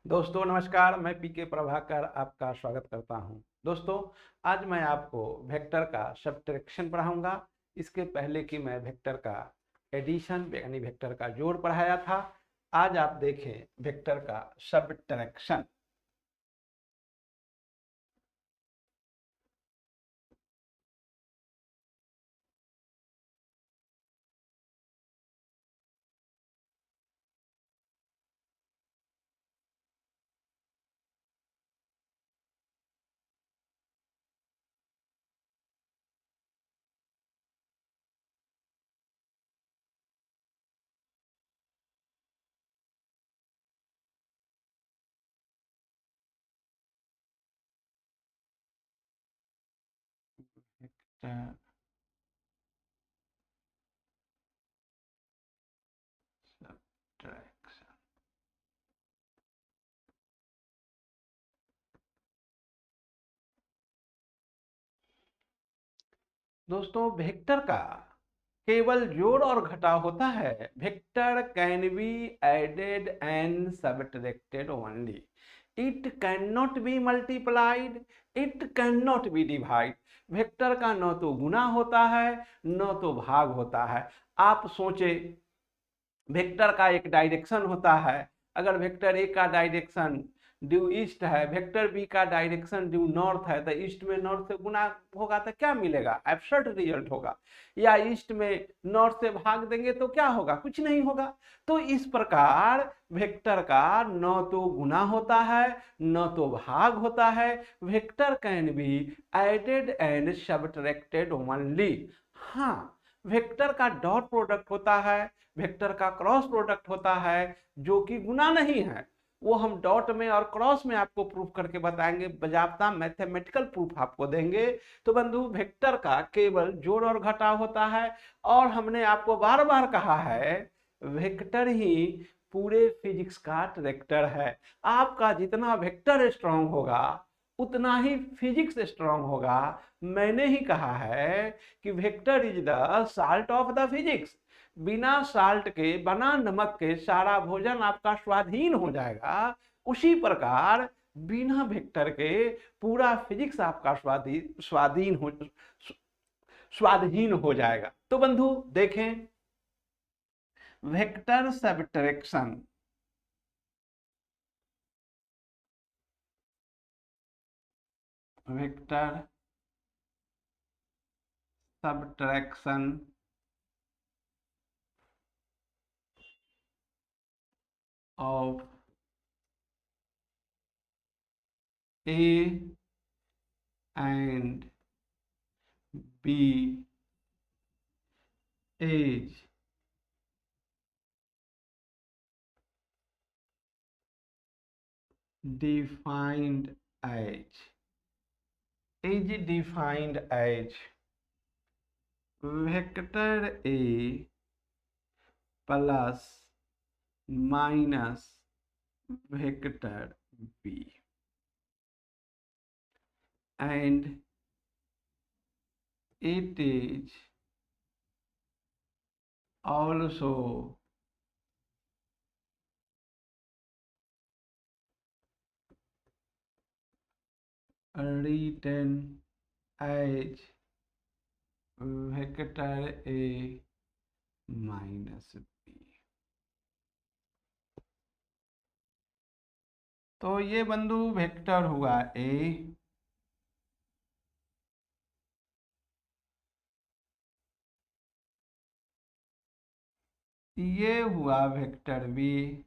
दोस्तों नमस्कार, मैं पीके प्रभाकर आपका स्वागत करता हूं। दोस्तों आज मैं आपको वेक्टर का सब्ट्रैक्शन पढ़ाऊंगा। इसके पहले कि मैं वेक्टर का एडिशन यानी वेक्टर का जोड़ पढ़ाया था, आज आप देखें वेक्टर का सब्ट्रैक्शन। सब्ट्रैक्शन दोस्तों, वेक्टर का केवल जोड़ और घटाव होता है। Vector can be added and subtracted only. It can not be multiplied, it can not be divide. Vector का न तो गुना होता है न तो भाग होता है। आप सोचे, वेक्टर का एक डायरेक्शन होता है। अगर वेक्टर ए का डायरेक्शन ड्यू ईस्ट है, वेक्टर बी का डायरेक्शन ड्यू नॉर्थ है, तो ईस्ट में नॉर्थ से गुना होगा तो क्या मिलेगा? एब्सर्ड रिजल्ट होगा। या ईस्ट में नॉर्थ से भाग देंगे तो क्या होगा? कुछ नहीं होगा। तो इस प्रकार वेक्टर का न तो गुना होता है न तो भाग होता है। Vector can be added and subtracted only. हाँ, वेक्टर का डॉट प्रोडक्ट होता है, वेक्टर का क्रॉस प्रोडक्ट होता है, जो कि गुना नहीं है। वो हम डॉट में और क्रॉस में आपको प्रूफ करके बताएंगे, बजाबता मैथमेटिकल प्रूफ आपको देंगे। तो बंधु, वेक्टर का केवल जोड़ और घटाव होता है। और हमने आपको बार बार कहा है, वेक्टर ही पूरे फिजिक्स का ट्रैक्टर है। आपका जितना वेक्टर स्ट्रांग होगा उतना ही फिजिक्स स्ट्रांग होगा। मैंने ही कहा है कि vector is the salt of the physics. बिना साल्ट के, बिना नमक के सारा भोजन आपका स्वाधीन हो जाएगा। उसी प्रकार बिना वेक्टर के पूरा फिजिक्स आपका स्वाधीन हो जाएगा। तो बंधु देखें, vector subtraction. Vector subtraction of A and B is defined as vector A plus minus vector B and it is also written as vector A minus B. तो ये बंधु वेक्टर हुआ ए, ये हुआ वेक्टर बी।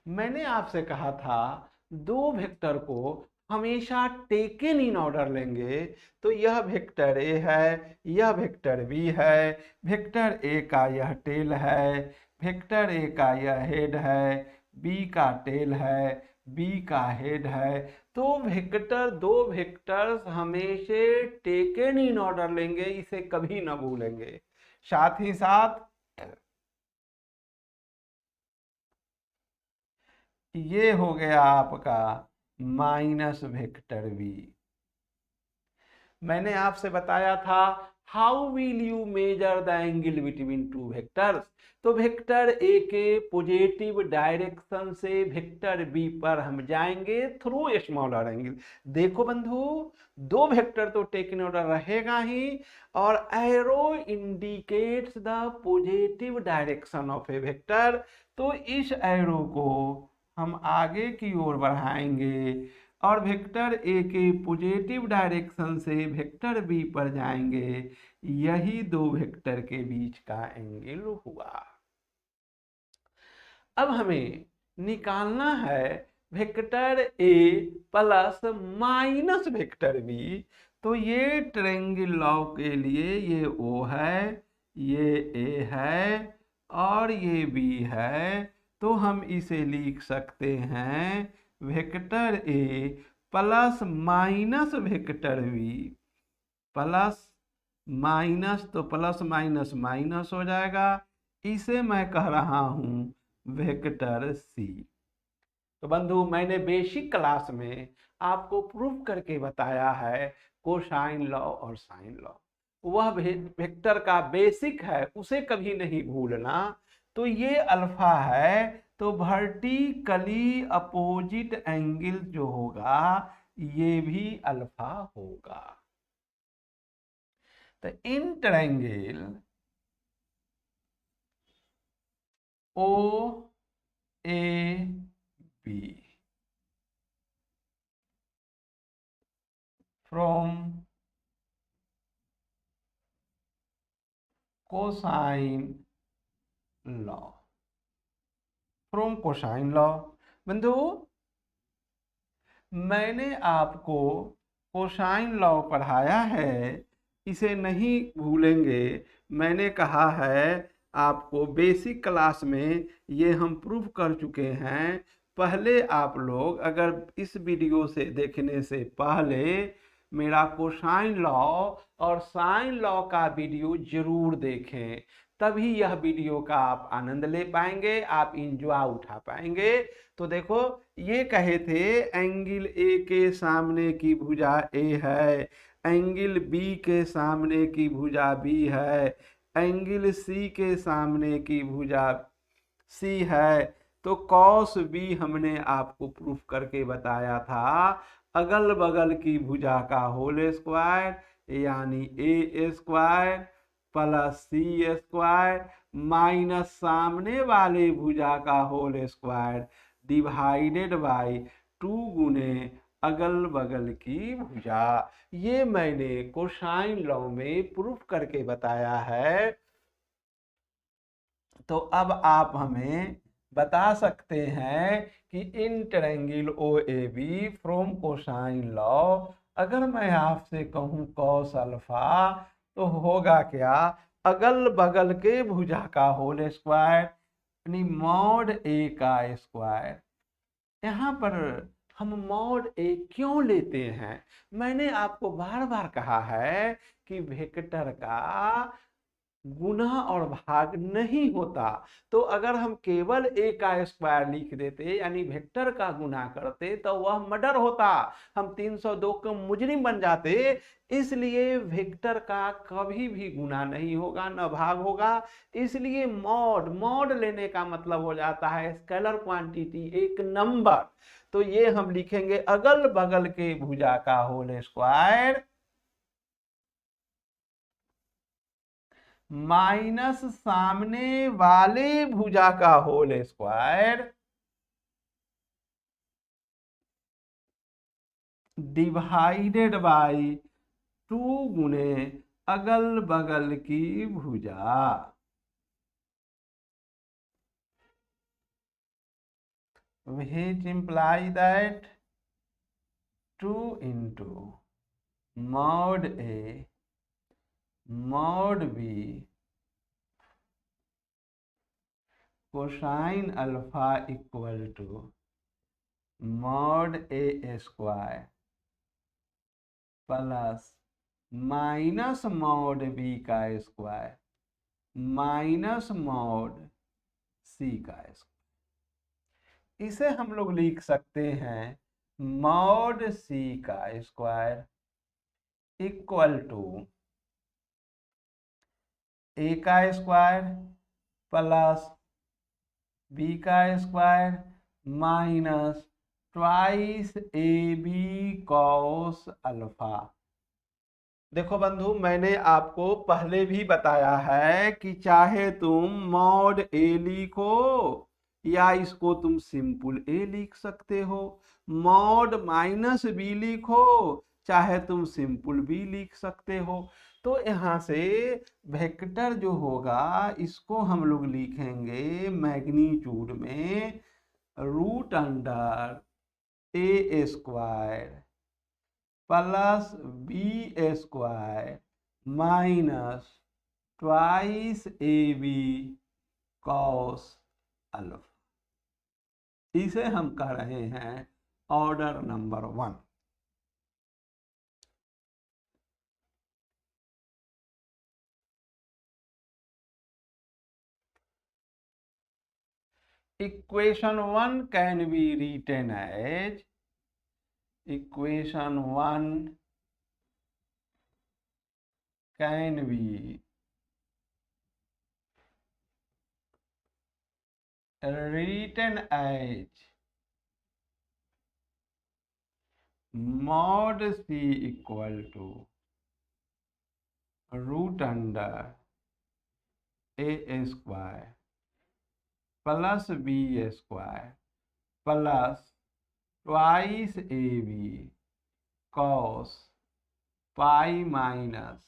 मैंने आपसे कहा था दो वेक्टर को हमेशा टेकन इन ऑर्डर लेंगे। तो यह वेक्टर ए है, यह वेक्टर बी है। वेक्टर ए का यह टेल है, वेक्टर ए का यह हेड है, बी का टेल है, बी का हेड है। तो वेक्टर, दो वेक्टर्स हमेशा टेकन इन ऑर्डर लेंगे, इसे कभी ना भूलेंगे। साथ ही साथ ये हो गया आपका माइनस वेक्टर बी। मैंने आपसे बताया था how will you measure the angle between two vectors? तो वेक्टर ए के पॉजिटिव डायरेक्शन से वेक्टर बी पर हम जाएंगे थ्रू स्मॉलर एंगल। देखो बंधु, दो वेक्टर तो टेकन ऑर्डर रहेगा ही, और arrow indicates the positive direction of A vector. तो इस एरो को हम आगे की ओर बढ़ाएंगे और वेक्टर ए के पॉजिटिव डायरेक्शन से वेक्टर बी पर जाएंगे। यही दो वेक्टर के बीच का एंगल हुआ। अब हमें निकालना है vector A plus minus vector B. तो ये ट्रायंगल लॉ के लिए ये ओ है, ये ए है और ये बी है। तो हम इसे लिख सकते हैं vector A plus minus vector B, plus minus तो प्लस माइनस माइनस हो जाएगा। इसे मैं कह रहा हूं वेक्टर सी। तो बंधु, मैंने बेसिक क्लास में आपको प्रूफ करके बताया है कोसाइन लॉ और साइन लॉ। वह वेक्टर का बेसिक है, उसे कभी नहीं भूलना। तो ये अल्फा है, तो वर्टिकली अपोजिट एंगल जो होगा ये भी अल्फा होगा। तो in triangle O A B from cosine law, from cosine law। बंधु, मैंने आपको कोसाइन लॉ पढ़ाया है, इसे नहीं भूलेंगे। मैंने कहा है आपको बेसिक क्लास में, ये हम प्रूफ कर चुके हैं। पहले आप लोग अगर इस वीडियो से देखने से पहले मेरा कोसाइन लॉ और साइन लॉ का वीडियो जरूर देखें, तभी यह वीडियो का आप आनंद ले पाएंगे, आप इंजॉय उठा पाएंगे। तो देखो, ये कहे थे एंगल ए के सामने की भुजा ए है, एंगल बी के सामने की भुजा बी है, एंगल सी के सामने की भुजा सी है। तो कॉस बी हमने आपको प्रूफ करके बताया था, अगल बगल की भुजा का होल स्क्वायर यानी ए स्क्वायर प्लस सी स्क्वायर माइनस सामने वाले भुजा का होल स्क्वायर डिवाइडेड बाय 2 गुने अगल बगल की भुजा। ये मैंने कोसाइन लॉ में प्रूफ करके बताया है। तो अब आप हमें बता सकते हैं कि in triangle O A B from cosine law, अगर मैं आपसे कहूं कॉस अल्फा तो होगा क्या? अगल बगल के भुजा का होल स्क्वायर यानी मॉड ए का स्क्वायर। यहाँ पर हम मॉड ए क्यों लेते हैं? मैंने आपको बार बार कहा है कि वेक्टर का गुना और भाग नहीं होता। तो अगर हम केवल ए का स्क्वायर लिख देते यानी वेक्टर का गुना करते तो वह मर्डर होता, हम 302 के मुजरिम बन जाते। इसलिए वेक्टर का कभी भी गुना नहीं होगा, न भाग होगा। इसलिए मॉड मॉड लेने का मतलब हो जाता है स्केलर क्वांटिटी, एक नंबर। तो ये हम लिखेंगे अगल बगल के भुजा का होल स्क्वायर माइनस सामने वाले भुजा का होल स्क्वायर डिवाइडेड बाय 2 गुने अगल बगल की भुजा। which imply that 2 into mod A mod B cosine alpha equal to mod A square plus minus mod B का स्क्वायर माइनस मॉड सी का स्क्वायर। इसे हम लोग लिख सकते हैं मॉड सी का स्क्वायर इक्वल टू ए का स्क्वायर प्लस बी का square minus twice A B cos alpha. देखो बंधु, मैंने आपको पहले भी बताया है कि चाहे तुम मॉड ए लिखो या इसको तुम सिंपल ए लिख सकते हो, मॉड माइनस बी लिखो चाहे तुम सिंपल बी लिख सकते हो। तो यहाँ से वेक्टर जो होगा इसको हम लोग लिखेंगे मैग्नीट्यूड में root under A square plus B square minus twice A B cos alpha. इसे हम कह रहे हैं order number 1। Equation 1 can be written as equation 1 can be written as mod c equal to root under a square plus B square plus twice A B cos pi minus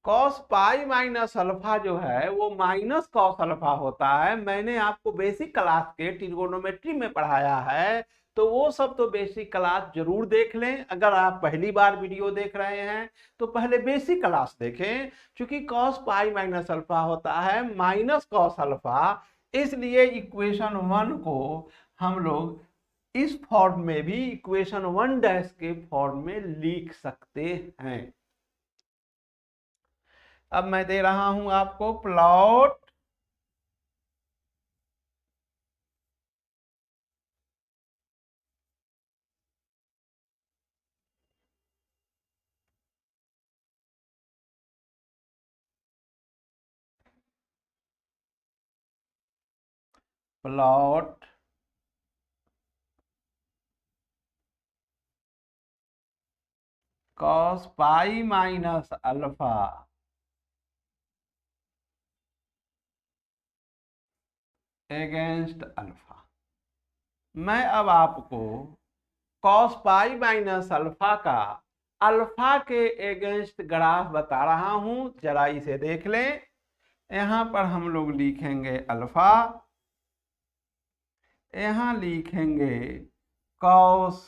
cos pi minus alpha जो है वो minus cos alpha होता है। मैंने आपको basic class के trigonometry में पढ़ाया है, तो वो सब तो बेसिक क्लास जरूर देख लें। अगर आप पहली बार वीडियो देख रहे हैं तो पहले बेसिक क्लास देखें, क्योंकि कॉस पाई माइनस अल्फा होता है माइनस कॉस अल्फा। इसलिए इक्वेशन 1 को हम लोग इस फॉर्म में भी इक्वेशन 1 डैश के फॉर्म में लिख सकते हैं। अब मैं दे रहा हूं आपको plot plot cos pi minus alpha against alpha. मैं अब आपको कॉस पाई माइनस अल्फा का अल्फा के अगेंस्ट ग्राफ बता रहा हूं, जरा इसे देख लें। यहां पर हम लोग लिखेंगे अल्फा, यहां लिखेंगे cos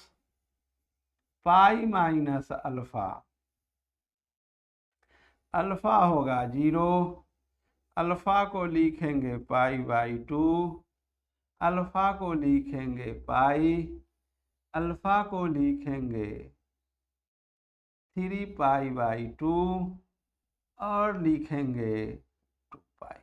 pi minus alpha, alpha होगा 0, अल्फा को लिखेंगे पाई बाई 2, अल्फा को लिखेंगे पाई, अल्फा को लिखेंगे 3 पाई बाई 2 और लिखेंगे 2 पाई।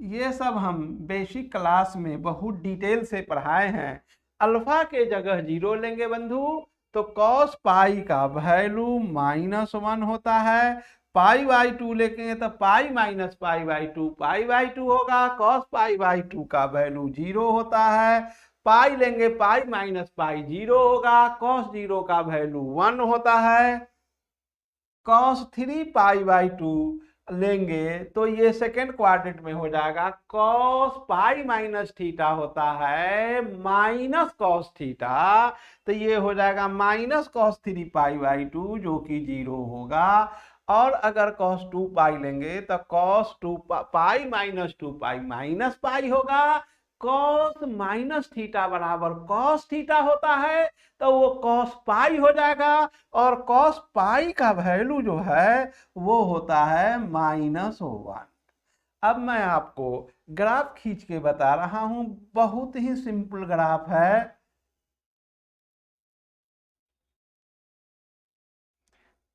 ये सब हम बेसिक क्लास में बहुत डिटेल से पढ़ाए हैं। अल्फा के जगह 0 लेंगे बंधु तो कॉस पाई का वैल्यू -1 होता है। पाई बाई 2 लेंगे तो pi minus pi by 2 pi by 2 होगा। कॉस पाई बाई 2 का वैल्यू 0 होता है। पाई लेंगे पाई माइनस पाई 0 होगा। कॉस 0 का वैल्यू 1 होता है। कॉस 3 पाई बाई 2 लेंगे तो ये सेकेंड क्वाड्रेंट में हो जाएगा। कॉस पाई माइनस थीटा होता है माइनस कॉस थीटा, तो ये हो जाएगा माइनस कॉस 3 पाई बाई 2 जो कि 0 होगा। और अगर कॉस 2 पाई लेंगे तो cos 2 pi minus 2 pi minus pi होगा। कॉस माइनस थीटा बराबर कॉस थीटा होता है, तो वो कॉस पाई हो जाएगा। और कॉस पाई का वैल्यू जो है वो होता है -1। अब मैं आपको ग्राफ खींच के बता रहा हूं, बहुत ही सिंपल ग्राफ है।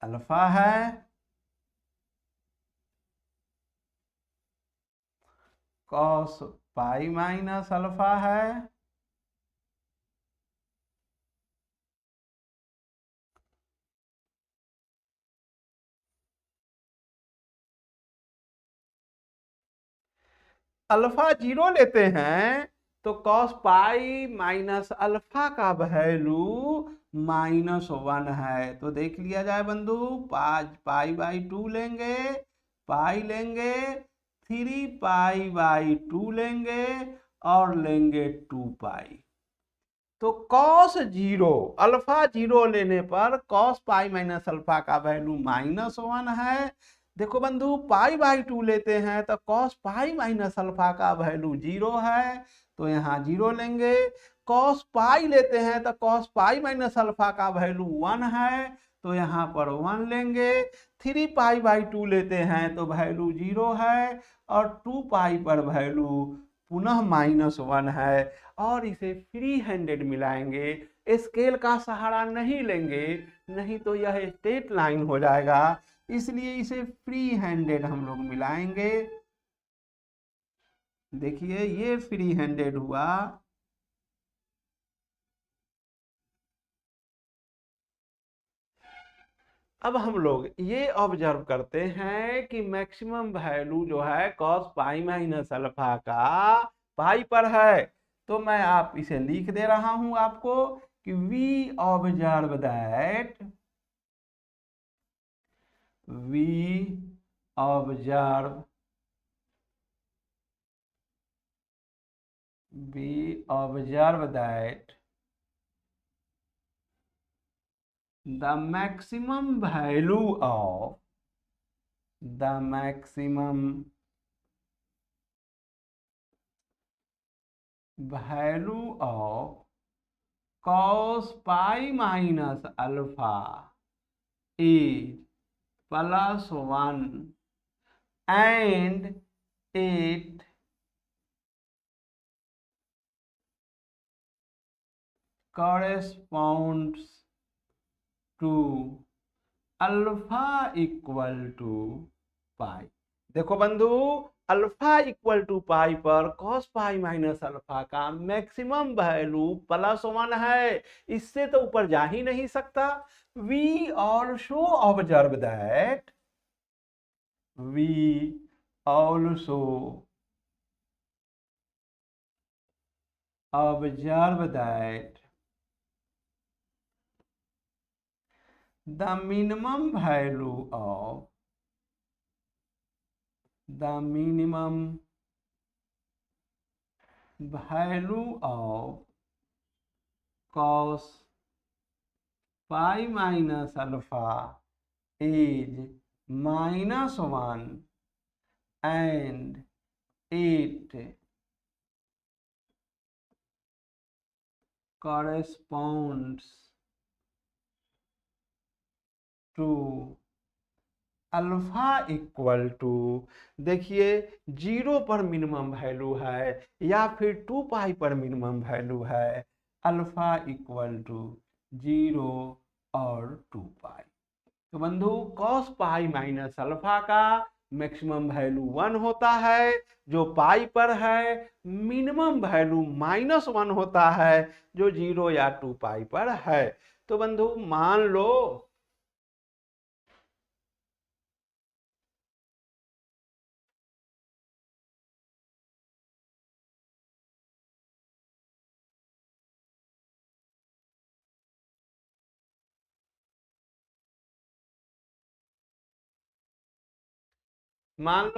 अल्फा है, कॉस पाई माइनस अल्फा है, अल्फा 0 लेते हैं तो कॉस पाई माइनस अल्फा का वैल्यू -1 है। तो देख लिया जाए बंधु, पाई/2 लेंगे, पाई लेंगे, 3 पाई/2 लेंगे और लेंगे 2 पाई। तो कॉस 0 अल्फा 0 लेने पर कॉस पाई माइनस अल्फा का वैल्यू -1 है। देखो बंधु, पाई/2 लेते हैं तो कॉस पाई माइनस अल्फा का वैल्यू 0 है, तो यहाँ 0 लेंगे। कॉस पाई लेते हैं तो कॉस पाई माइनस अल्फा का वैल्यू 1 है, तो यहाँ पर 1 लेंगे। 3 पाई/2 लेते हैं तो वैल्यू 0 है और 2 पाई पर वैल्यू पुनः -1 है, और इसे फ्री हैंडेड मिलाएंगे, स्केल का सहारा नहीं लेंगे, नहीं तो यह स्ट्रेट लाइन हो जाएगा, इसलिए इसे फ्री हैंडेड हम लोग मिलाएंगे। देखिए ये फ्री हैंडेड हुआ। अब हम लोग ये ऑब्जर्व करते हैं कि मैक्सिमम वैल्यू जो है कॉस पाई माइनस अल्फा का पाई पर है। तो मैं आप इसे लिख दे रहा हूं आपको कि we observe that the maximum value of cos pi minus alpha is +1 and it corresponds to alpha equal to pi. देखो बंधु, अल्फा इक्वल टू पाई पर कॉस पाई माइनस अल्फा का मैक्सिमम वैल्यू +1 है, इससे तो ऊपर जा ही नहीं सकता। We also observe that the minimum value of cos pi minus alpha is -1 and it corresponds to alpha equal to, देखिए 0 पर मिनिमम वैल्यू है या फिर 2 पाई पर मिनिमम वैल्यू है, अल्फा इक्वल टू 0 और 2 पाई। तो बंधु, कॉस पाई माइनस अल्फा का मैक्सिमम वैल्यू 1 होता है जो पाई पर है, मिनिमम वैल्यू -1 होता है जो 0 या 2 पाई पर है। तो बंधु मान लो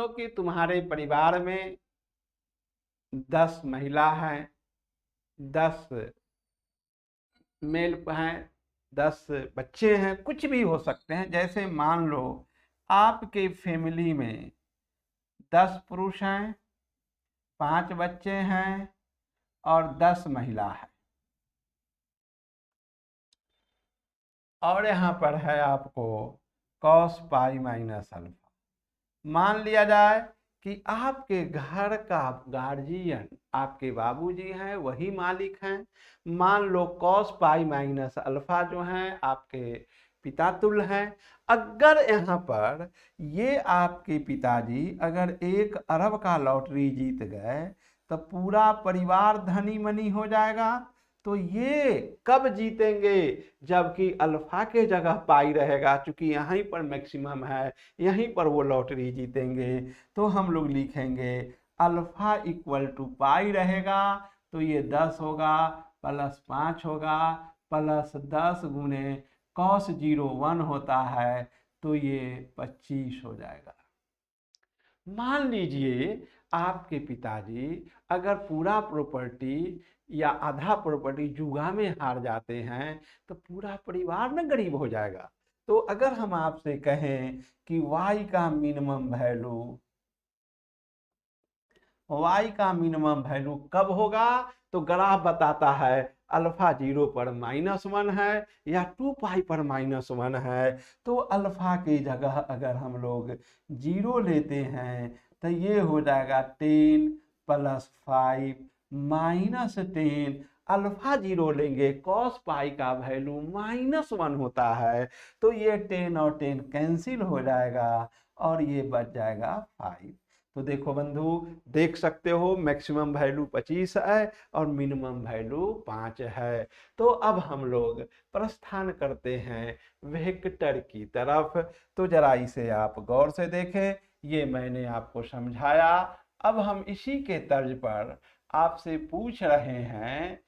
कि तुम्हारे परिवार में 10 महिला हैं, 10 मेल हैं, 10 बच्चे हैं, कुछ भी हो सकते हैं। जैसे मान लो आपके फैमिली में 10 पुरुष हैं, 5 बच्चे हैं और 10 महिला है, और यहाँ पर है आपको कॉस पाई माइनस अल्फा। मान लिया जाए कि आपके घर का गार्जियन आपके बाबूजी हैं, वही मालिक हैं। मान लो कॉस पाई माइनस अल्फा जो हैं आपके पिता तुल्य हैं। अगर यहाँ पर ये आपके पिताजी अगर 1 अरब का लॉटरी जीत गए तो पूरा परिवार धनी मनी हो जाएगा। तो ये कब जीतेंगे? जबकि अल्फा के जगह पाई रहेगा, क्योंकि यहीं पर मैक्सिमम है, यहीं पर वो लॉटरी जीतेंगे। तो हम लोग लिखेंगे अल्फा इक्वल टू पाई रहेगा, तो ये 10 होगा प्लस 5 होगा प्लस 10 गुने cos 01 होता है, तो ये 25 हो जाएगा। मान लीजिए आपके पिताजी अगर पूरा प्रॉपर्टी या आधा प्रॉपर्टी जुआ में हार जाते हैं तो पूरा परिवार ना गरीब हो जाएगा। तो अगर हम आपसे कहें कि y का मिनिमम वैल्यू कब होगा, तो ग्राफ बताता है अल्फा 0 पर -1 है या 2 पाई पर -1 है। तो अल्फा की जगह अगर हम लोग 0 लेते हैं तो ये हो जाएगा 10 प्लस 5 -10। अल्फा 0 लेंगे कॉस पाई का वैल्यू -1 होता है, तो ये 10 और 10 कैंसिल हो जाएगा और ये बच जाएगा 5। तो देखो बंधु, देख सकते हो मैक्सिमम वैल्यू 25 है और मिनिमम वैल्यू 5 है। तो अब हम लोग प्रस्थान करते हैं वेक्टर की तरफ। तो जरा इसे आप गौर से देखें, ये मैंने आपको समझाया। अब हम इसी के तर्ज पर आपसे पूछ रहे हैं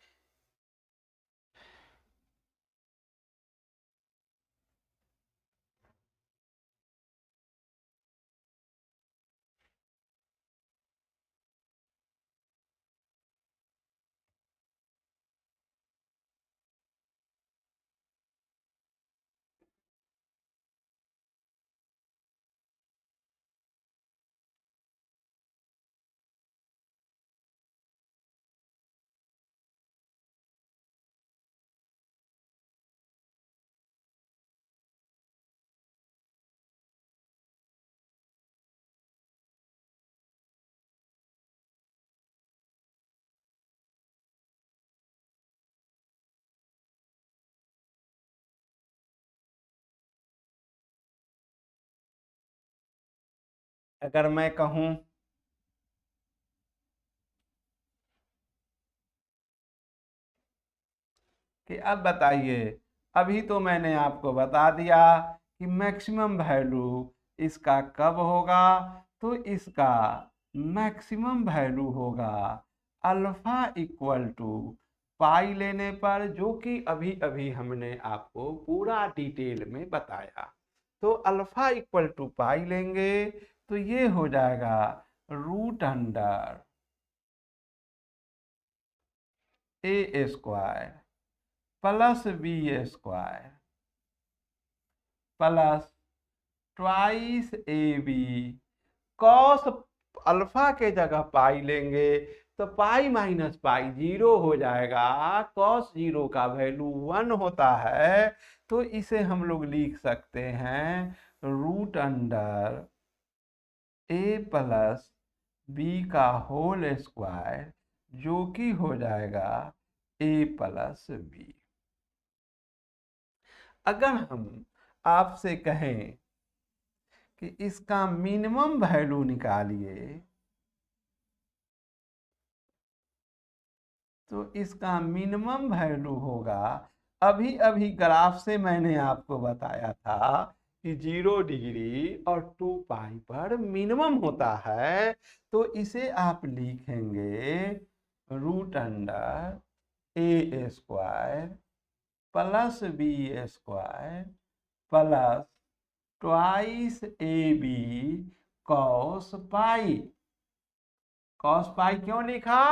अगर मैं कहूं कि अब बताइए, अभी तो मैंने आपको बता दिया कि मैक्सिमम वैल्यू इसका कब होगा, तो इसका मैक्सिमम वैल्यू होगा अल्फा इक्वल टू पाई लेने पर, जो कि अभी अभी हमने आपको पूरा डिटेल में बताया। तो अल्फा इक्वल टू पाई लेंगे तो ये हो जाएगा root under A square plus B square plus twice A B cos alpha के जगह पाई लेंगे तो पाई माइनस पाई 0 हो जाएगा। कॉस 0 का वैल्यू 1 होता है, तो इसे हम लोग लिख सकते हैं रूट अंडर ए प्लस बी का होल स्क्वायर, जो कि हो जाएगा ए प्लस बी। अगर हम आपसे कहें कि इसका मिनिमम वैल्यू निकालिए, तो इसका मिनिमम वैल्यू होगा, अभी अभी ग्राफ से मैंने आपको बताया था कि 0 डिग्री और 2 पाई पर मिनिमम होता है। तो इसे आप लिखेंगे root under A square plus B square plus twice A B cos pi. Cos pi क्यों लिखा?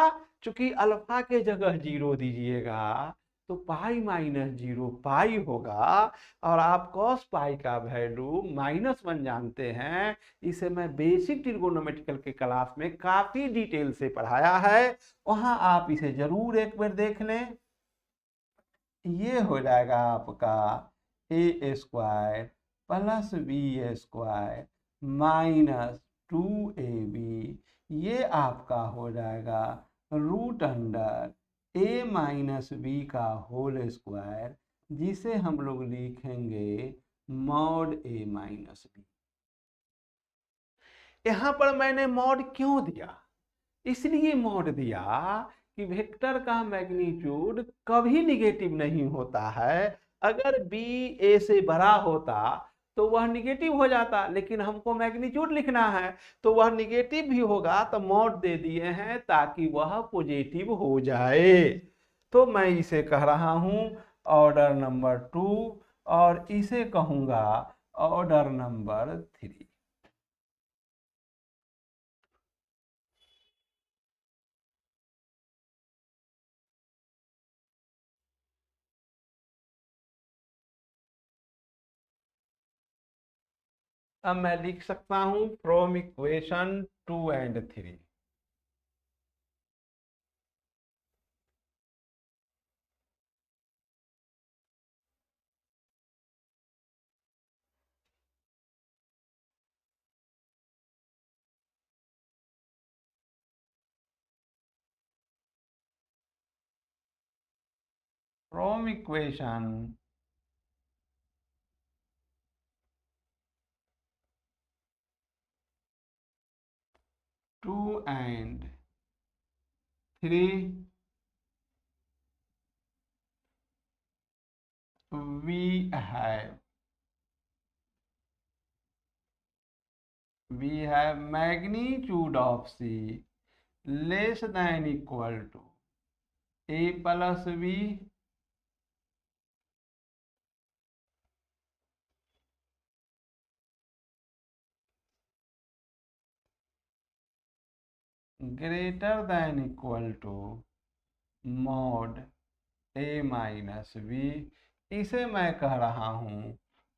चूंकि अल्फा के जगह 0 दीजिएगा तो पाई माइनस 0 पाई होगा, और आप कॉस पाई का वैल्यू -1 जानते हैं। इसे मैं बेसिक ट्रिगोनोमेट्रिकल के क्लास में काफी डिटेल से पढ़ाया है, वहां आप इसे जरूर एक बार देख लें। ये हो जाएगा आपका A square plus B square minus 2ab, ये आपका हो जाएगा root under A minus B का होल स्क्वायर, जिसे हम लोग लिखेंगे मॉड ए माइनस बी। यहां पर मैंने मॉड क्यों दिया? इसलिए मॉड दिया कि वेक्टर का मैग्नीट्यूड कभी निगेटिव नहीं होता है। अगर बी ए से बड़ा होता तो वह निगेटिव हो जाता, लेकिन हमको मैग्नीट्यूड लिखना है तो वह निगेटिव भी होगा, तो मॉड दे दिए हैं ताकि वह पॉजिटिव हो जाए। तो मैं इसे कह रहा हूं ऑर्डर नंबर 2 और इसे कहूंगा ऑर्डर नंबर 3। अब मैं लिख सकता हूं from equation 2 and 3। From equation 2 and 3 we have magnitude of C less than equal to A plus B greater than equal to mod A minus B. इसे मैं कह रहा हूं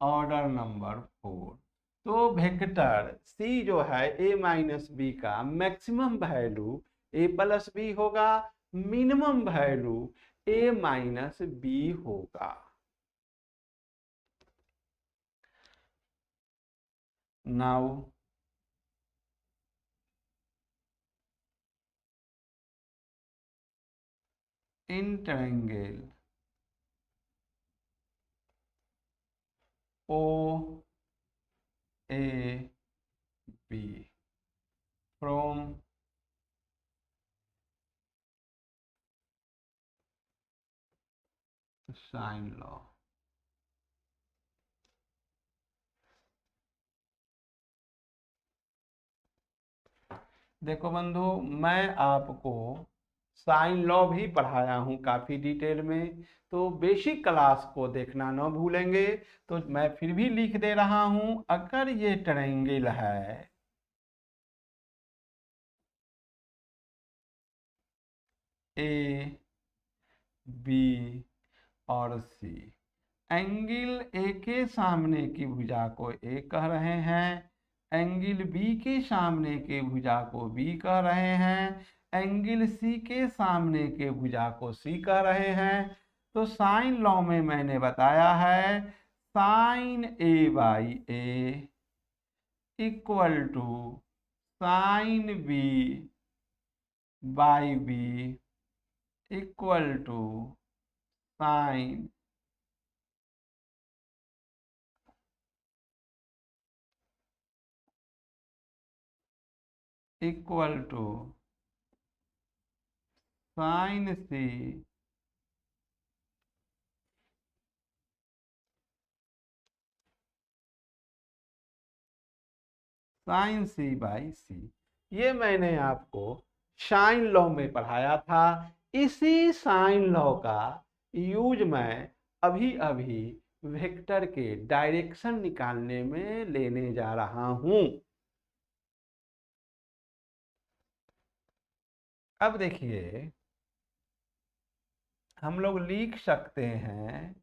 ऑर्डर नंबर 4। तो वेक्टर सी जो है ए माइनस बी का maximum value A plus B होगा, minimum value A minus B होगा। Now in triangle O A B from sine law. देखो बंधु, मैं आपको साइन लॉ भी पढ़ाया हूं काफी डिटेल में, तो बेसिक क्लास को देखना न भूलेंगे। तो मैं फिर भी लिख दे रहा हूं, अगर ये ट्रायंगल है ए बी और सी, एंगल ए के सामने की भुजा को ए कह रहे हैं, एंगल बी के सामने के भुजा को बी कह रहे हैं, एंगल सी के सामने के भुजा को सी कह रहे हैं। तो साइन लॉ में मैंने बताया है sine A by A equal to sine B by B equal to sine equal to sine C sine C by C. ये मैंने आपको साइन लॉ में पढ़ाया था। इसी साइन लॉ का यूज मैं अभी अभी वेक्टर के डायरेक्शन निकालने में लेने जा रहा हूं। अब देखिए, हम लोग लिख सकते हैं,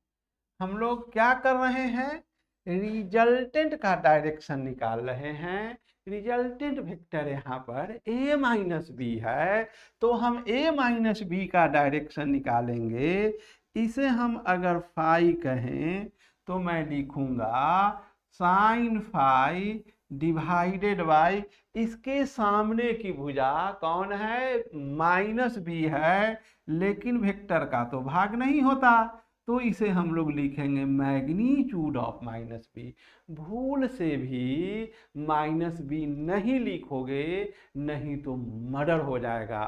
हम लोग क्या कर रहे हैं, रिजल्टेंट का डायरेक्शन निकाल रहे हैं। रिजल्टेंट वेक्टर यहाँ पर a माइनस बी है, तो हम a माइनस बी का डायरेक्शन निकालेंगे। इसे हम अगर फाई कहें तो मैं लिखूंगा साइन फाई डिवाइडेड बाई, इसके सामने की भुजा कौन है, माइनस बी है, लेकिन वेक्टर का तो भाग नहीं होता, तो इसे हम लोग लिखेंगे मैग्नीट्यूड ऑफ माइनस बी। भूल से भी माइनस बी नहीं लिखोगे, नहीं तो मर्डर हो जाएगा,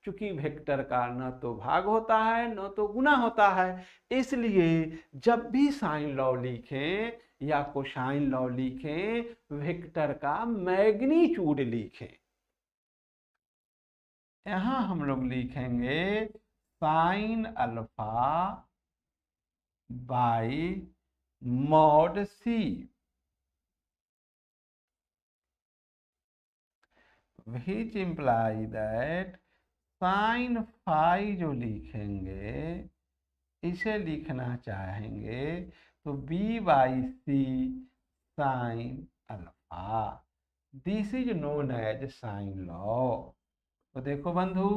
क्योंकि वेक्टर का न तो भाग होता है न तो गुना होता है। इसलिए जब भी साइन लॉ लिखें या कोसाइन लॉ लिखें, वेक्टर का मैग्नीट्यूड लिखें। यहां हम लोग लिखेंगे sine alpha by mod C, which imply that sine phi जो लिखेंगे इसे लिखना चाहेंगे तो B by C sine alpha, this is known as sine law. तो देखो बंधु,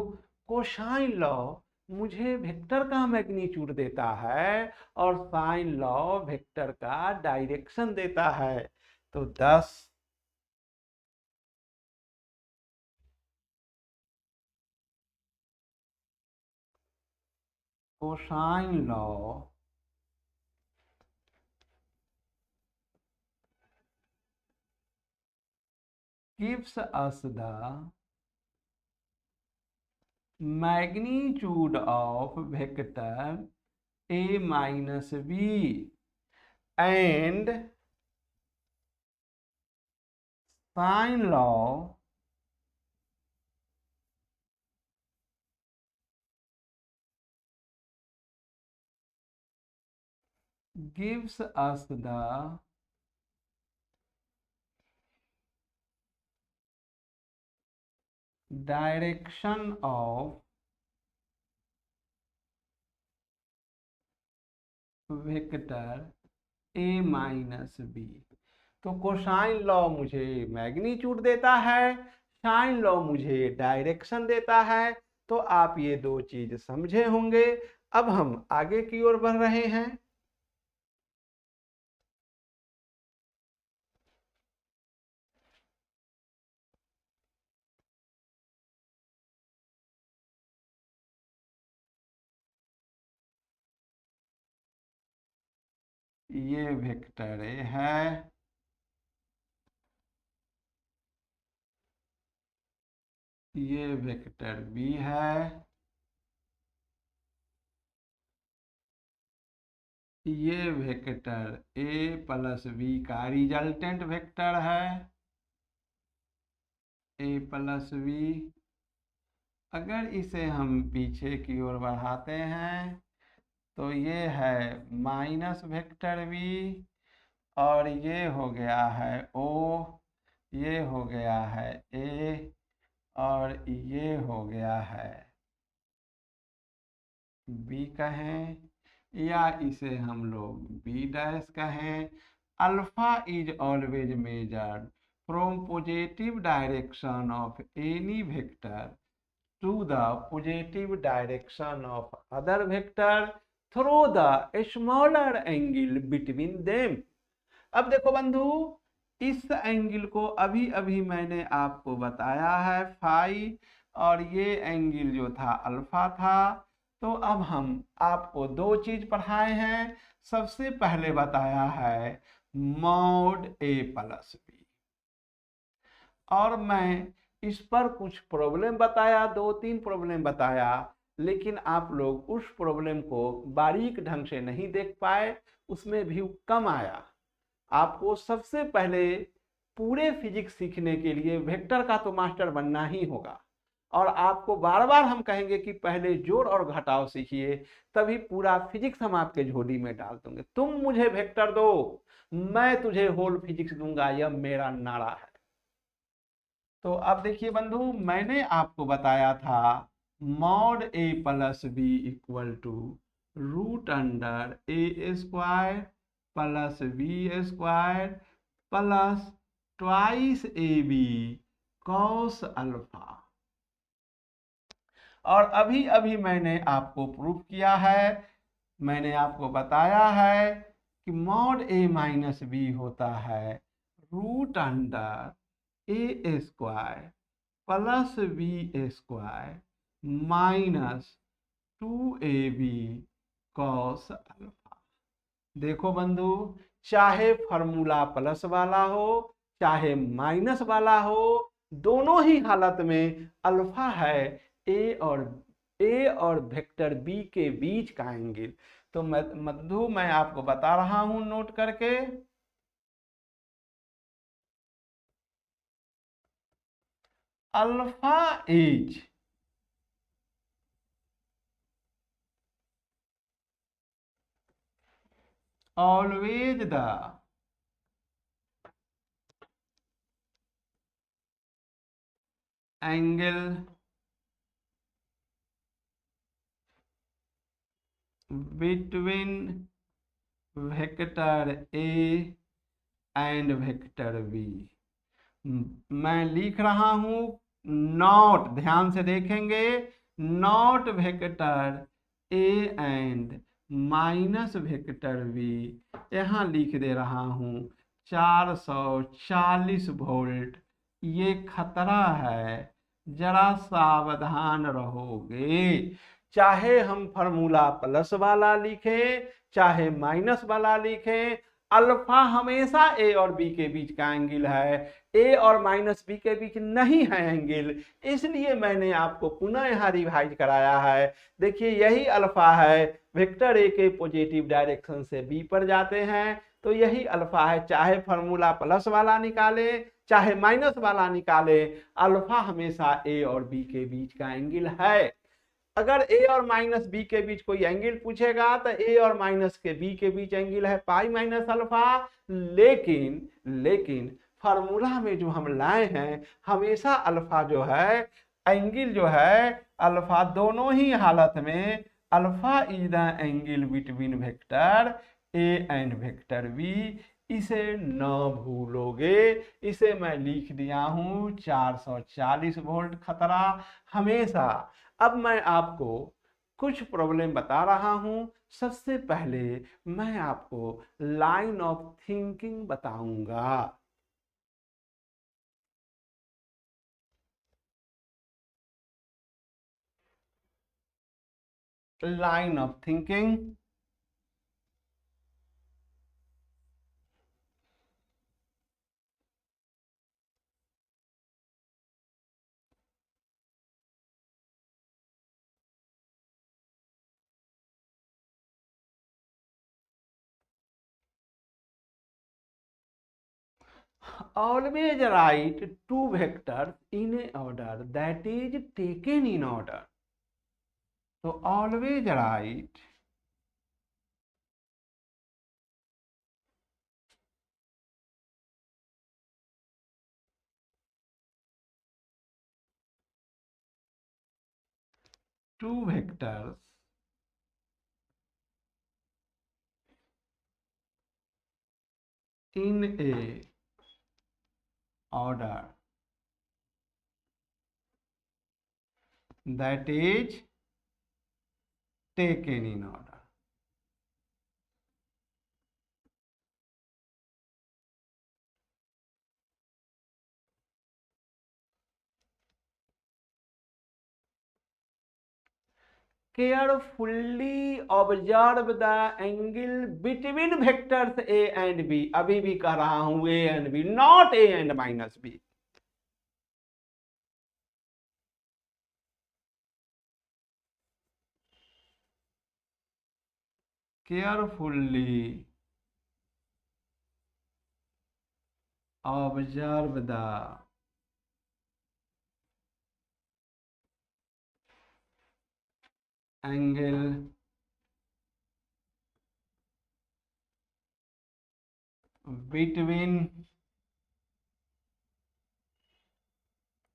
कोसाइन लॉ मुझे वेक्टर का मैग्नीट्यूड देता है और साइन लॉ वेक्टर का डायरेक्शन देता है। तो 10 cosine law gives us the magnitude of vector a minus b and sine law gives us the direction of vector a minus B. तो कोसाइन लॉ मुझे मैग्नीट्यूड देता है, साइन लॉ मुझे direction देता है। तो आप ये दो चीज समझे होंगे। अब हम आगे की ओर बढ़ रहे हैं। ये वेक्टर ए है, ये वेक्टर बी है, ये वेक्टर ए प्लस बी का रिजल्टेंट वेक्टर है, ए प्लस बी। अगर इसे हम पीछे की ओर बढ़ाते हैं तो ये है माइनस वेक्टर बी, और ये हो गया है ओ, ये हो गया है ए, और ये हो गया है बी कहें, या इसे हम लोग बी डैश कहें। Alpha is always measured from positive direction of any vector to the positive direction of other vector through the smaller angle between them। अब देखो बंधु, इस एंगल को अभी अभी मैंने आपको बताया है फाई, और ये एंगल जो था अल्फा था। तो अब हम आपको दो चीज पढ़ाए हैं। सबसे पहले बताया है मॉड ए प्लस बी, और मैं इस पर कुछ प्रॉब्लम बताया, 2-3 प्रॉब्लम बताया, लेकिन आप लोग उस प्रॉब्लम को बारीक ढंग से नहीं देख पाए, उसमें व्यू कम आया। आपको सबसे पहले पूरे फिजिक्स सीखने के लिए वेक्टर का तो मास्टर बनना ही होगा, और आपको बार बार हम कहेंगे कि पहले जोड़ और घटाव सीखिए, तभी पूरा फिजिक्स हम आपके झोली में डाल देंगे। तुम मुझे वेक्टर दो, मैं तुझे होल फिजिक्स दूंगा, यह मेरा नारा है। तो अब देखिए बंधु, मैंने आपको बताया था mod A plus B equal to root under A square plus B square plus twice A B cos alpha. और अभी अभी मैंने आपको प्रूफ किया है, मैंने आपको बताया है कि मॉड ए माइनस बी होता है root under A square plus B square minus 2ab cos alpha. देखो बंधु, चाहे फॉर्मूला प्लस वाला हो चाहे माइनस वाला हो, दोनों ही हालत में अल्फा है ए और वेक्टर बी के बीच का एंगल। तो बंधु, मैं आपको बता रहा हूं नोट करके, alpha is always the angle between vector A and vector B। मैं लिख रहा हूं नॉट, ध्यान से देखेंगे, not vector A and minus vector B. यहां लिख दे रहा हूं 440 वोल्ट, ये खतरा है, जरा सावधान रहोगे। चाहे हम फॉर्मूला प्लस वाला लिखें चाहे माइनस वाला लिखें, अल्फा हमेशा ए और बी के बीच का एंगल है, ए और माइनस बी के बीच नहीं है एंगल। इसलिए मैंने आपको पुनः यहाँ रिवाइज कराया है। देखिए यही अल्फा है, वेक्टर ए के पॉजिटिव डायरेक्शन से बी पर जाते हैं तो यही अल्फा है। चाहे फॉर्मूला प्लस वाला निकाले चाहे माइनस वाला निकाले, अल्फा हमेशा ए और बी के बीच का एंगल है। अगर ए और माइनस बी के बीच कोई एंगल पूछेगा तो ए और माइनस के बी के बीच एंगल है पाई माइनस अल्फा। लेकिन फार्मूला में जो हम लाए हैं हमेशा अल्फा जो है, एंगल जो है अल्फा, दोनों ही हालत में alpha is the angle between vector A and vector B. इसे न भूलोगे। इसे मैं लिख दिया हूं 440 वोल्ट खतरा हमेशा। अब मैं आपको कुछ प्रॉब्लम बता रहा हूं। सबसे पहले मैं आपको लाइन ऑफ थिंकिंग बताऊंगा। Line of thinking, always write two vectors in a order that is taken in order। तो always write two vectors in a order that is taken in order। Carefully observe the angle between vectors a and b। अभी भी कह रहा हूं a and b, not a and minus b। Carefully observe the angle between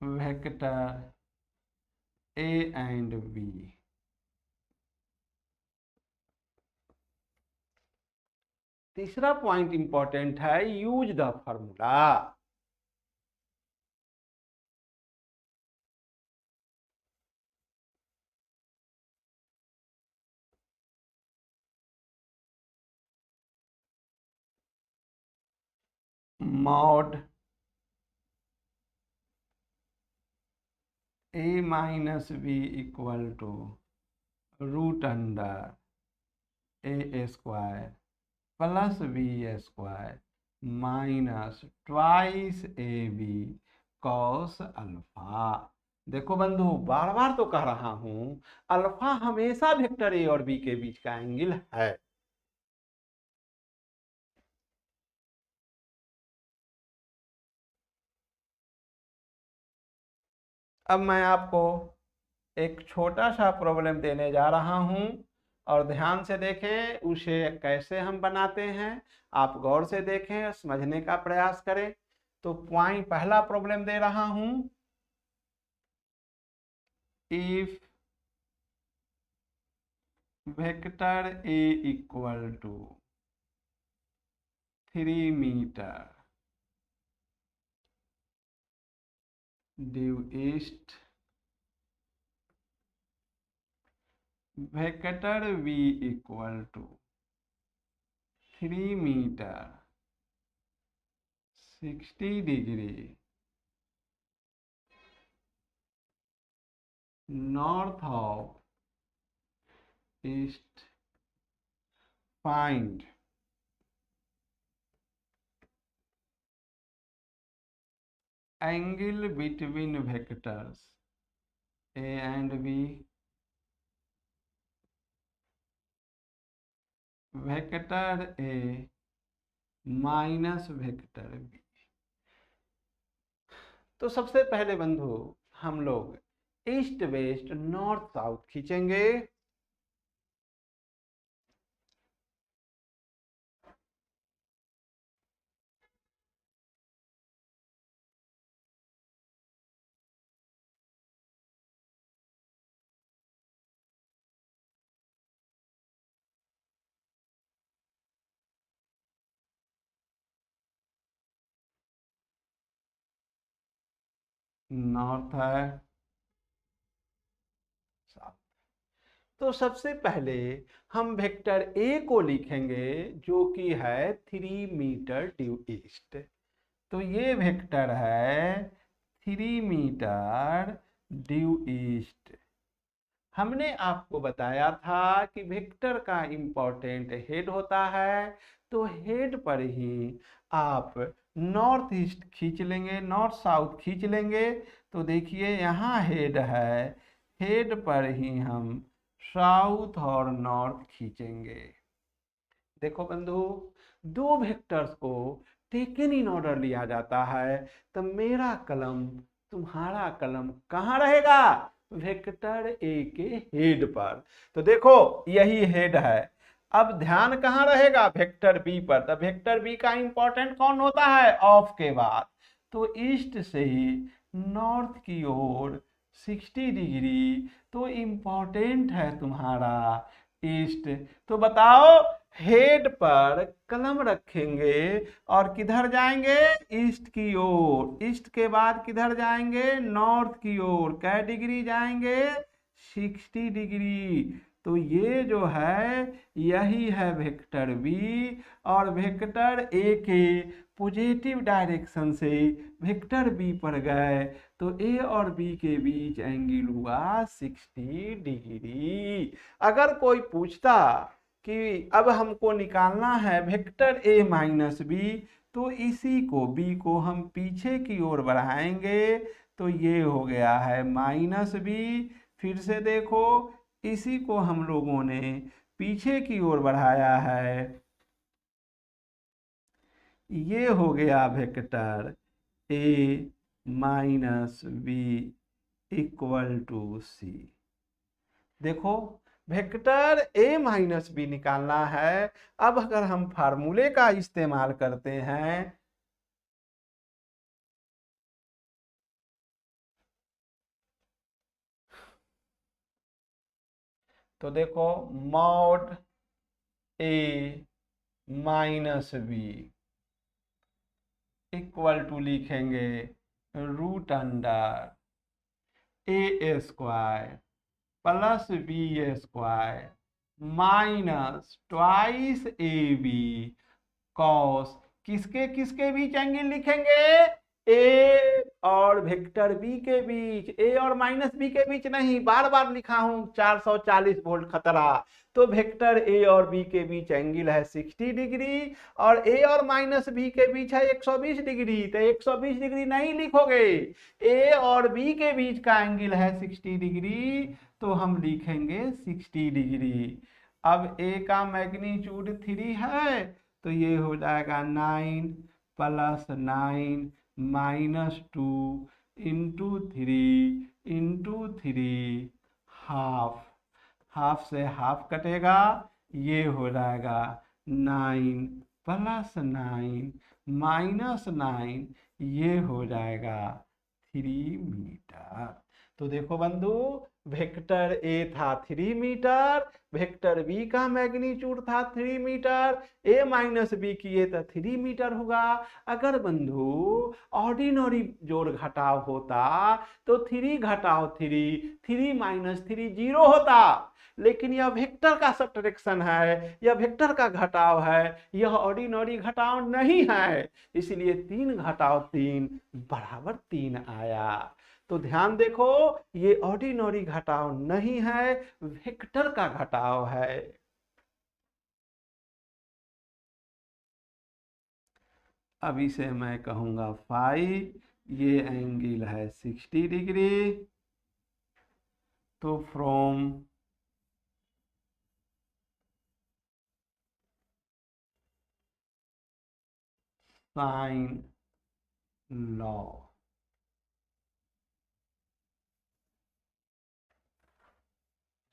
vector a and b। तीसरा point important है, use the formula. Mod a minus B equal to root under A square plus B square minus twice A B cos alpha. देखो बंधु, बार बार तो कह रहा हूं alpha हमेशा vector A और बी के बीच का एंगल है। अब मैं आपको एक छोटा सा प्रॉब्लम देने जा रहा हूं और ध्यान से देखें उसे कैसे हम बनाते हैं। आप गौर से देखें, समझने का प्रयास करें। तो पॉइंट पहला प्रॉब्लम दे रहा हूं, if vector A equal to 3 metre due east, vector v equal to 3 metre 60 degree north of east, find angle between vectors a and b, vector a minus vector b। तो सबसे पहले बंधु हम लोग ईस्ट वेस्ट नॉर्थ साउथ खींचेंगे। North है south. तो सबसे पहले हम वेक्टर ए को लिखेंगे जो कि है 3 मीटर ड्यू ईस्ट। तो ये वेक्टर है 3 मीटर ड्यू ईस्ट। हमने आपको बताया था कि वेक्टर का इंपॉर्टेंट हेड होता है, तो हेड पर ही आप नॉर्थ ईस्ट खींच लेंगे, नॉर्थ साउथ खींच लेंगे। तो देखिए यहाँ हेड है, हेड पर ही हम साउथ और नॉर्थ खींचेंगे। देखो बंधु, दो वेक्टर्स को टेकन इन ऑर्डर लिया जाता है, तो मेरा कलम तुम्हारा कलम कहाँ रहेगा? वेक्टर ए के हेड पर। तो देखो यही हेड है। अब ध्यान कहाँ रहेगा? वेक्टर बी पर। तो वेक्टर बी का इंपॉर्टेंट कौन होता है? ऑफ के बाद। तो ईस्ट से ही नॉर्थ की ओर 60 डिग्री, तो इंपॉर्टेंट है तुम्हारा ईस्ट। तो बताओ, हेड पर कलम रखेंगे और किधर जाएंगे? ईस्ट की ओर। ईस्ट के बाद किधर जाएंगे? नॉर्थ की ओर। कै डिग्री जाएंगे? 60 डिग्री। तो ये जो है यही है वेक्टर बी, और वेक्टर ए के पॉजिटिव डायरेक्शन से वेक्टर बी पर गए, तो ए और बी के बीच एंगल हुआ 60 डिग्री। अगर कोई पूछता कि अब हमको निकालना है वेक्टर ए माइनस बी, तो इसी को बी को हम पीछे की ओर बढ़ाएंगे, तो ये हो गया है माइनस बी। फिर से देखो, इसी को हम लोगों ने पीछे की ओर बढ़ाया है, ये हो गया vector A minus B equal to C. देखो, वेक्टर ए माइनस बी निकालना है। अब अगर हम फार्मूले का इस्तेमाल करते हैं, तो देखो mod A minus B equal to लिखेंगे root under A square plus B square minus twice A B cos, किसके किसके बीच एंगल लिखेंगे? ए और वेक्टर बी के बीच। ए और माइनस बी के बीच नहीं, बार बार लिखा हूं 440 वोल्ट खतरा। तो वेक्टर ए और बी के बीच एंगल है 60 डिग्री, और ए और माइनस बी के बीच है 120 डिग्री। तो 120 डिग्री नहीं लिखोगे, ए और बी के बीच का एंगल है 60 डिग्री, तो हम लिखेंगे 60 डिग्री। अब ए का मैग्नीट्यूड 3 है, तो ये हो जाएगा 9 plus 9 minus 2 into 3 into 3 half, half से हाफ कटेगा, ये हो जाएगा 9 प्लस 9 माइनस 9, ये हो जाएगा 3 मीटर। तो देखो बंधु, वेक्टर ए था 3 मीटर, वेक्टर बी का मैग्नीट्यूड था 3 मीटर, ए माइनस बी किए तो 3 मीटर होगा। अगर बंधु ऑर्डिनरी जोड़ घटाव होता तो 3 घटाव 3, 3 माइनस 3 0 होता, लेकिन यह वेक्टर का सब्ट्रैक्शन है, यह वेक्टर का घटाव है, यह ऑर्डिनरी घटाव नहीं है, इसलिए 3 घटाव 3 बराबर 3 आया। तो ध्यान देखो, ये ऑर्डिनरी घटाव नहीं है, वेक्टर का घटाव है। अब इसे मैं कहूंगा फाई, ये एंगल है 60 डिग्री। तो from sine law,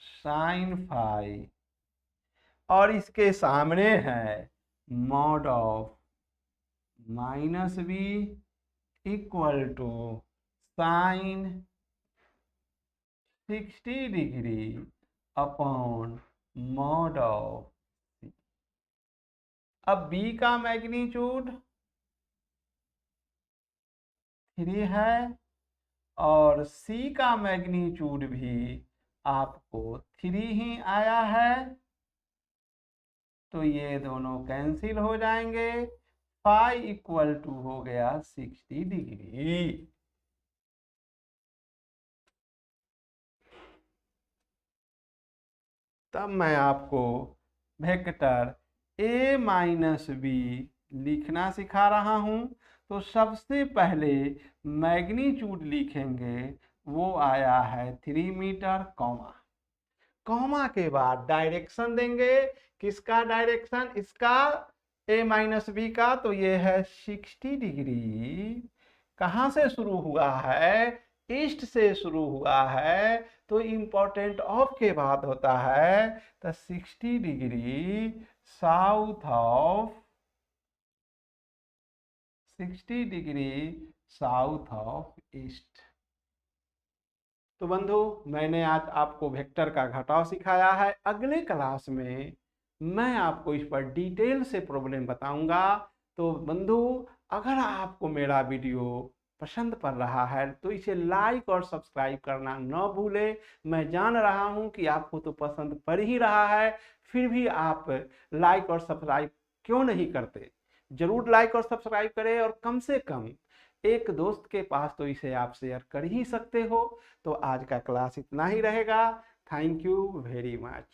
sine phi, और इसके सामने है mod of minus B equal to sine 60 degree upon mod of. अब बी का मैग्नीट्यूड 3 है और सी का मैग्नीट्यूड भी आपको 3 ही आया है, तो ये दोनों कैंसिल हो जाएंगे, फाई इक्वल टू हो गया 60 डिग्री। तब मैं आपको वेक्टर ए माइनस बी लिखना सिखा रहा हूं। तो सबसे पहले मैग्नीट्यूड लिखेंगे, वो आया है 3 मीटर, कॉमा, कॉमा के बाद डायरेक्शन देंगे, किसका डायरेक्शन, इसका ए माइनस बी का, तो ये है 60 डिग्री। कहां से शुरू हुआ है, ईस्ट से शुरू हुआ है, तो इंपॉर्टेंट ऑफ के बाद होता है, तो 60 degree south of, 60 degree south of east. तो बंधु, मैंने आज आपको वेक्टर का घटाव सिखाया है। अगले क्लास में मैं आपको इस पर डिटेल से प्रॉब्लम बताऊंगा। तो बंधु, अगर आपको मेरा वीडियो पसंद पड़ रहा है तो इसे लाइक और सब्सक्राइब करना न भूले। मैं जान रहा हूं कि आपको तो पसंद पड़ ही रहा है, फिर भी आप लाइक और सब्सक्राइब क्यों नहीं करते? जरूर लाइक और सब्सक्राइब करें, और कम से कम एक दोस्त के पास तो इसे आप शेयर कर ही सकते हो। तो आज का क्लास इतना ही रहेगा। Thank you very much.